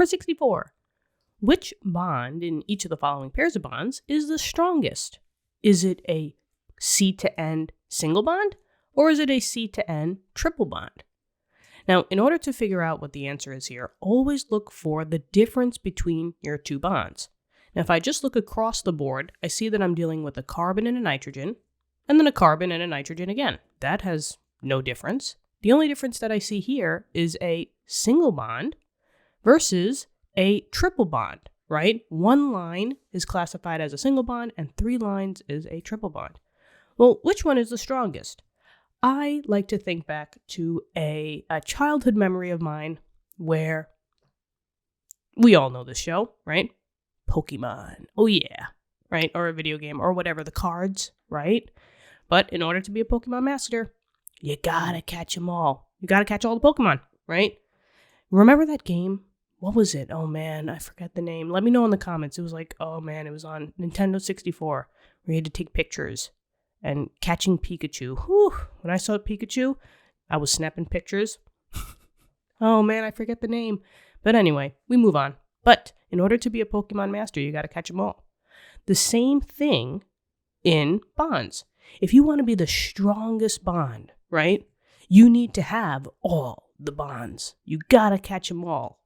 Number 64. Which bond in each of the following pairs of bonds is the strongest? Is it a C to N single bond, or is it a C to N triple bond? Now, in order to figure out what the answer is here, always look for the difference between your two bonds. Now, if I just look across the board, I see that I'm dealing with a carbon and a nitrogen, and then a carbon and a nitrogen again. That has no difference. The only difference that I see here is a single bond versus a triple bond, right? One line is classified as a single bond, and 3 lines is a triple bond. Well, which one is the strongest? I like to think back to a childhood memory of mine where we all know this show, right? Pokemon. Oh yeah, right? Or a video game or whatever, the cards, right? But in order to be a Pokemon master, you gotta catch them all. You gotta catch all the Pokemon, right? Remember that game? What was it? Oh man, I forget the name. Let me know in the comments. It was like, oh man, it was on Nintendo 64 where you had to take pictures. And catching Pikachu. Whew. When I saw Pikachu, I was snapping pictures. Oh man, I forget the name. But anyway, we move on. But in order to be a Pokemon master, you got to catch them all. The same thing in bonds. If you want to be the strongest bond, right, you need to have all the bonds. You got to catch them all.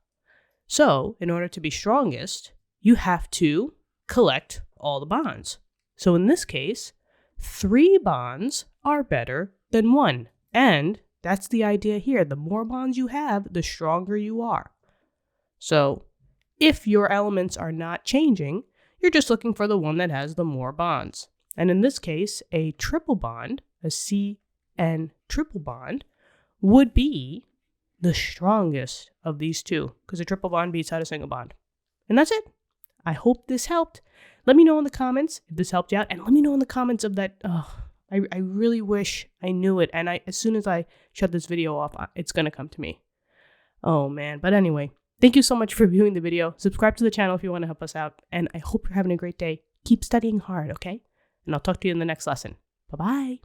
So in order to be strongest, you have to collect all the bonds. So in this case, 3 bonds are better than 1. And that's the idea here. The more bonds you have, the stronger you are. So if your elements are not changing, you're just looking for the one that has the more bonds. And in this case, a triple bond, a CN triple bond, would be the strongest of these two because a triple bond beats out a single bond. And that's it. I hope this helped. Let me know in the comments if this helped you out, and let me know in the comments of that. I really wish I knew it, and as soon as I shut this video off, it's gonna come to me. Oh man, but anyway, thank you so much for viewing the video. Subscribe to the channel if you want to help us out, and I hope you're having a great day. Keep studying hard, okay? And I'll talk to you in the next lesson. Bye-bye.